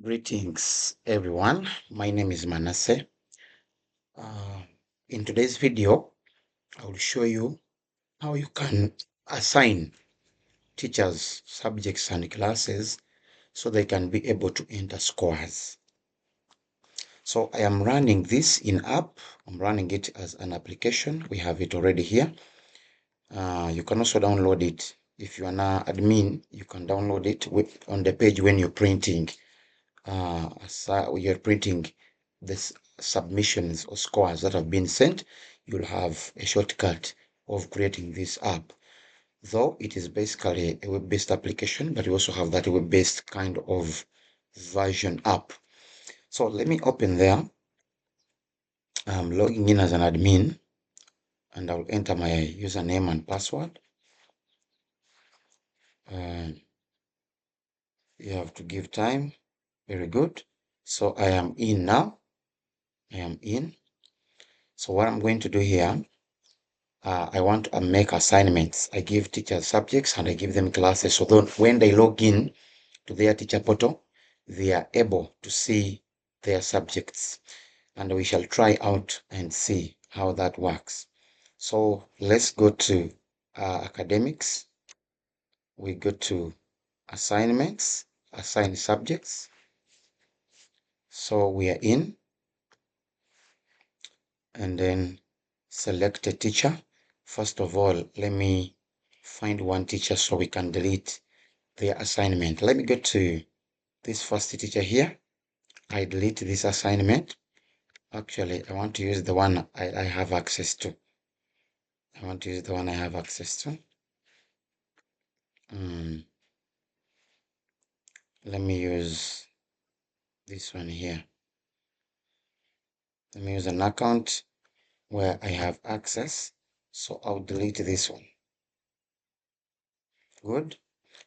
Greetings everyone, my name is Manasseh. In today's video, I will show you how you can assign teachers, subjects and classes so they can be able to enter scores. So I am running this in app. I'm running it as an application. We have it already here. You can also download it. If you are an admin, you can download it on the page when you're printing. You're printing this submissions or scores that have been sent, you'll have a shortcut of creating this app. Though it is basically a web-based application, but we also have that web-based kind of version app. So let me open there. I'm logging in as an admin and I'll enter my username and password. You have to give time. Very good. So I am in now. I am in. So what I'm going to do here, I want to make assignments. I give teachers subjects and I give them classes so that when they log in to their teacher portal, they are able to see their subjects. And we shall try out and see how that works. So let's go to academics. We go to assignments, assign subjects. So we are in, and then select a teacher. First of all, let me find one teacher so we can delete their assignment. Let me go to this first teacher here. I delete this assignment. Actually, I want to use the one I have access to. I want to use the one I have access to. Let me use this one here. Let me use an account where I have access. So I'll delete this one. Good.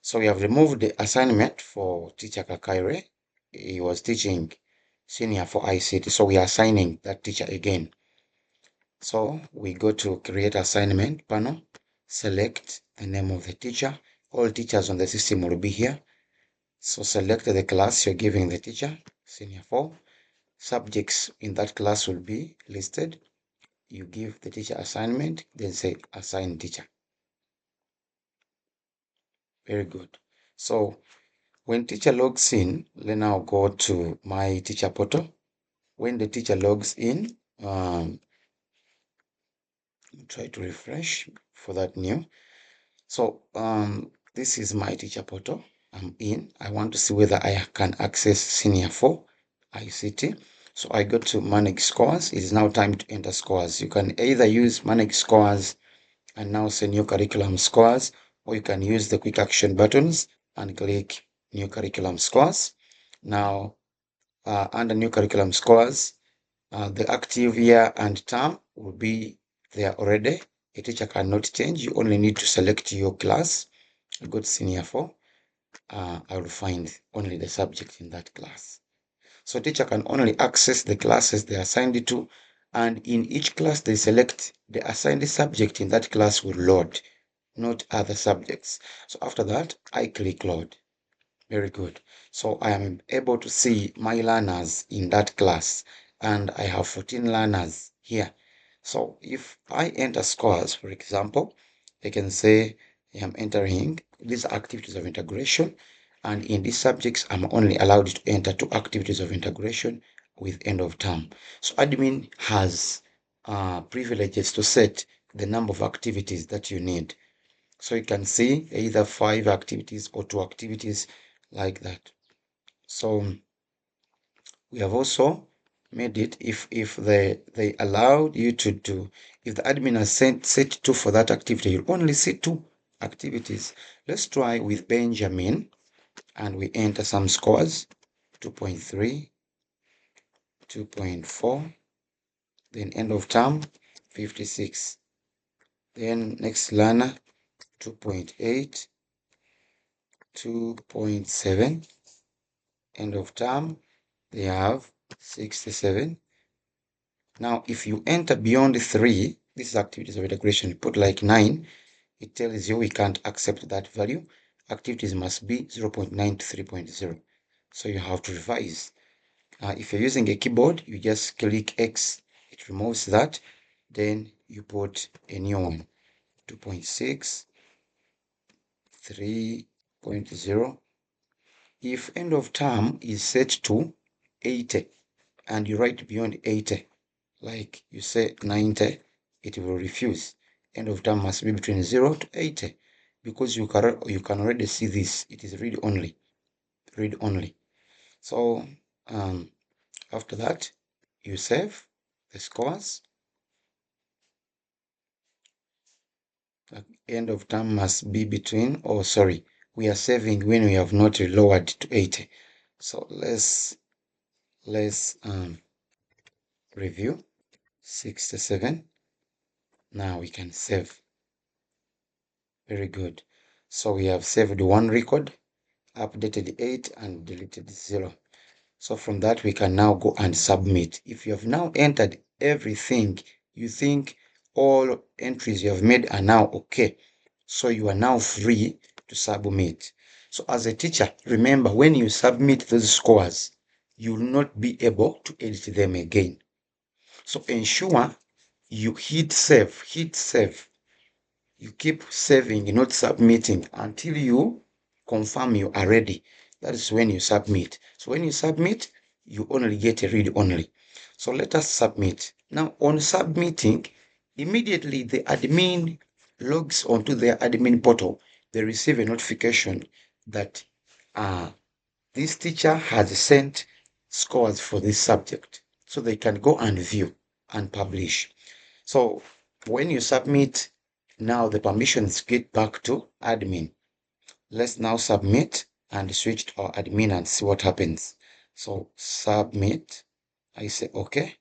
So we have removed the assignment for teacher Kakaire. He was teaching senior for ICT. So we are assigning that teacher again. So we go to create assignment panel, select the name of the teacher. All teachers on the system will be here. So select the class you're giving the teacher, senior 4. Subjects in that class will be listed. You give the teacher assignment, then say assign teacher. Very good. So when teacher logs in, let's now go to my teacher portal. When the teacher logs in, try to refresh for that new. So this is my teacher portal. I'm in. I want to see whether I can access senior 4 ICT. So I go to manage scores. It is now time to enter scores. You can either use manage scores and now say new curriculum scores, or you can use the quick action buttons and click new curriculum scores. Now under new curriculum scores, the active year and term will be there already. A teacher cannot change. You only need to select your class. I go to senior 4. I will find only the subject in that class. So teacher can only access the classes they assigned it to, and in each class they select the assigned subject in that class will load, not other subjects. So after that, I click load. Very good. So I am able to see my learners in that class, and I have 14 learners here. So if I enter scores, for example, I can say I am entering these activities of integration, and in these subjects, I'm only allowed to enter 2 activities of integration with end of term. So admin has privileges to set the number of activities that you need. So you can see either 5 activities or 2 activities like that. So we have also made it if they allowed you to do, if the admin has set 2 for that activity, you only see 2 activities. Let's try with Benjamin and we enter some scores, 2.3, 2.4, then end of term 56, then next learner 2.8, 2.7, end of term they have 67. Now if you enter beyond 3, this is activities of integration, put like 9, it tells you we can't accept that value. Activities must be 0.9 to 3.0. So you have to revise. If you're using a keyboard, you just click X, it removes that. Then you put a new one, 2.6, 3.0. If end of term is set to 80 and you write beyond 80, like you say 90, it will refuse. End of term must be between 0 to 80 because you can already see this. It is read only. Read only. So after that, you save the scores. End of term must be between, oh sorry, we are saving when we have not lowered to 80. So let's review 67. Now we can save. Very good. So we have saved one record, updated 8 and deleted 0. So from that we can now go and submit. If you have now entered everything, you think all entries you have made are now okay. So you are now free to submit. So as a teacher, remember when you submit those scores, you will not be able to edit them again. So ensure you hit save. You keep saving, not submitting until you confirm you are ready. That is when you submit. So when you submit, you only get a read only. So let us submit. Now on submitting, immediately the admin logs onto their admin portal. They receive a notification that this teacher has sent scores for this subject. So they can go and view and publish. So when you submit, now the permissions get back to admin. Let's now submit and switch to our admin and see what happens. So submit, I say okay.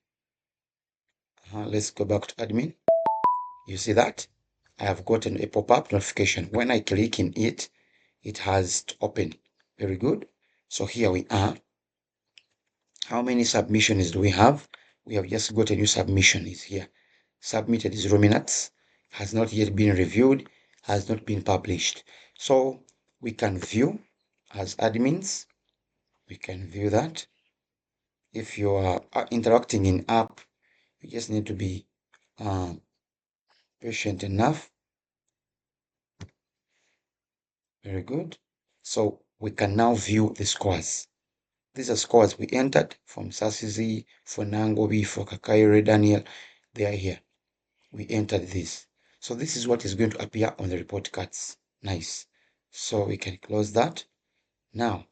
Let's go back to admin. You see that? I have gotten a pop-up notification. When I click in it, it has to open. Very good. So here we are. How many submissions do we have? We have just got a new submission is here. Submitted 0 minutes, has not yet been reviewed, has not been published. So we can view as admins, we can view that. If you are interacting in app, you just need to be patient enough. Very good. So we can now view the scores. These are scores we entered from Sasizi, for Nangobi, for Kakaire, Daniel. They are here. We entered this. So this is what is going to appear on the report cards. Nice. So we can close that. Now,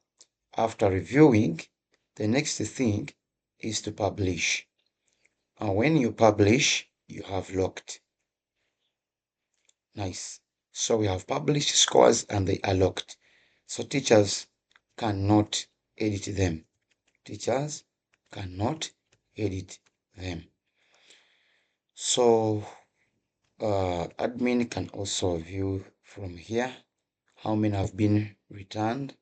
after reviewing, the next thing is to publish. And when you publish, you have locked. Nice. So we have published scores and they are locked. So teachers cannot edit them. Teachers cannot edit them. So admin can also view from here how many have been returned.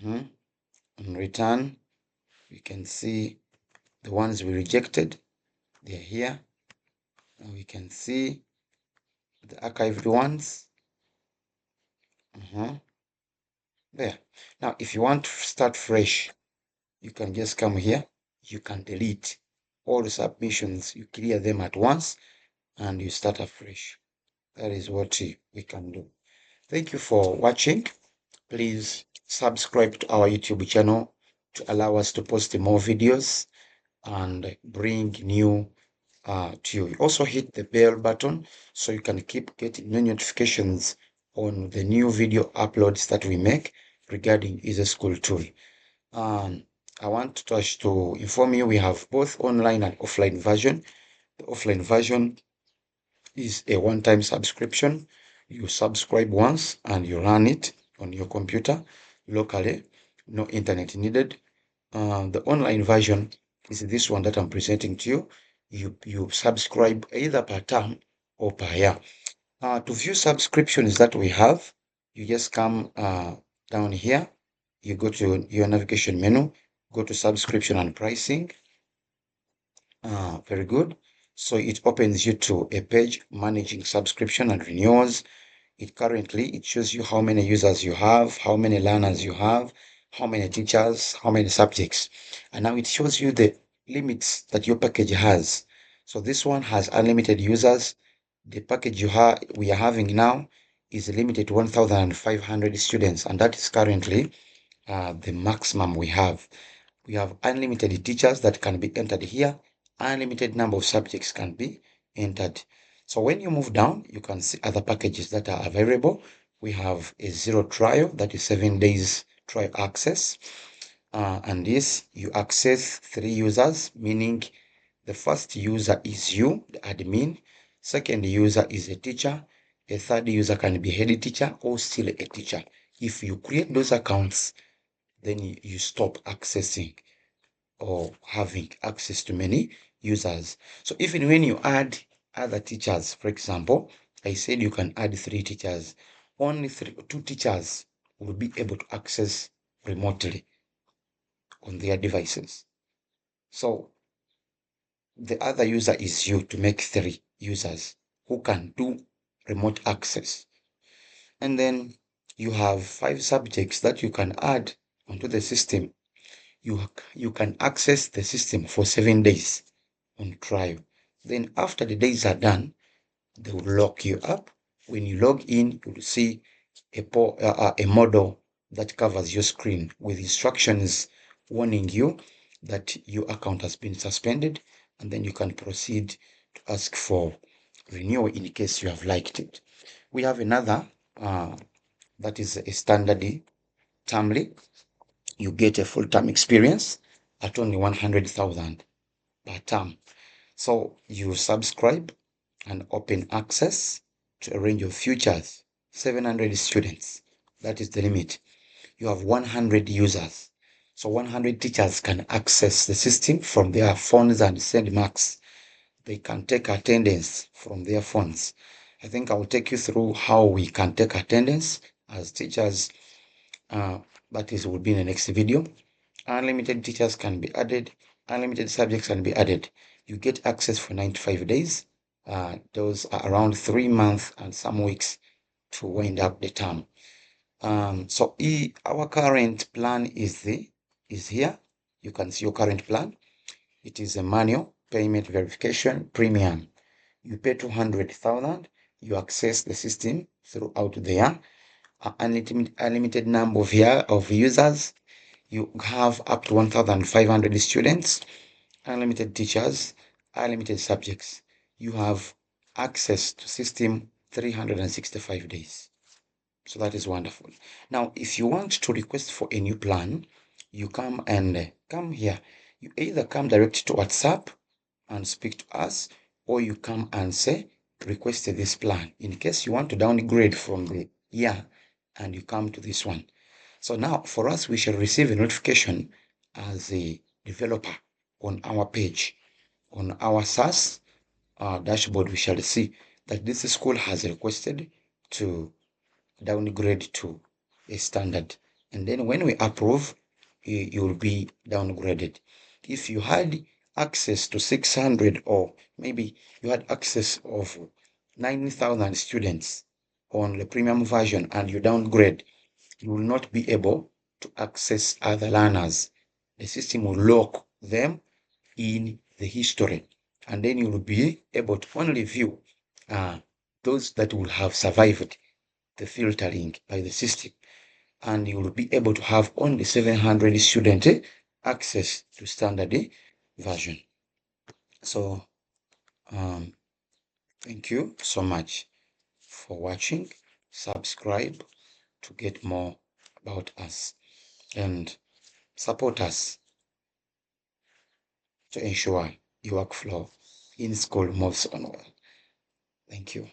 On return, we can see the ones we rejected. They're here. And we can see the archived ones. There. Now, if you want to start fresh, you can just come here. You can delete all the submissions. You clear them at once and you start afresh. That is what we can do. Thank you for watching. Please subscribe to our YouTube channel to allow us to post more videos and bring new to you. Also hit the bell button so you can keep getting new notifications on the new video uploads that we make regarding EasySchool tool. I want to inform you we have both online and offline version. The offline version is a one-time subscription. You subscribe once and you run it on your computer locally, no internet needed. The online version is this one that I'm presenting to you. You subscribe either per term or per year. To view subscriptions that we have, you just come down here. You go to your navigation menu, go to subscription and pricing. Very good. So it opens you to a page managing subscription and renewals. It shows you how many users you have, how many learners you have, how many teachers, how many subjects. And now it shows you the limits that your package has. So this one has unlimited users. The package we are having now is limited to 1,500 students, and that is currently the maximum we have. We have unlimited teachers that can be entered here. Unlimited number of subjects can be entered. So when you move down, you can see other packages that are available. We have a 0 trial, that is 7 days trial access. And this, you access 3 users, meaning the first user is you, the admin. Second user is a teacher. A third user can be head teacher or still a teacher. If you create those accounts, then you stop accessing or having access to many users. So even when you add other teachers, for example, I said you can add 3 teachers, only 2 teachers will be able to access remotely on their devices. So the other user is you to make 3 users who can do remote access. And then you have 5 subjects that you can add onto the system. You can access the system for 7 days on trial. Then after the days are done, they will lock you up. When you log in, you will see a model that covers your screen with instructions warning you that your account has been suspended, and then you can proceed to ask for renewal in case you have liked it. We have another that is a standard termly. You get a full-time experience at only 100,000 per term. So you subscribe and open access to a range of futures, 700 students. That is the limit. You have 100 users. So 100 teachers can access the system from their phones and send marks. They can take attendance from their phones. I think I will take you through how we can take attendance as teachers. That will be in the next video. Unlimited teachers can be added. Unlimited subjects can be added. You get access for 95 days. Those are around 3 months and some weeks to wind up the term. So our current plan is here. You can see your current plan. It is a manual payment verification premium. You pay 200,000. You access the system throughout there. Unlimited number of users. You have up to 1,500 students, unlimited teachers, unlimited subjects. You have access to system 365 days. So that is wonderful. Now, if you want to request for a new plan, you come here. You either come direct to WhatsApp and speak to us, or you come and say, request this plan. In case you want to downgrade from the year, and you come to this one. So now for us, we shall receive a notification as a developer on our page. On our SaaS dashboard, we shall see that this school has requested to downgrade to a standard. And then when we approve, you will be downgraded. If you had access to 600, or maybe you had access of 9,000 students on the premium version and you downgrade, you will not be able to access other learners. The system will lock them in the history, and then you will be able to only view those that will have survived the filtering by the system, and you will be able to have only 700 students access to standard version. So thank you so much for watching. Subscribe to get more about us and support us to ensure your workflow in school moves on well. Thank you.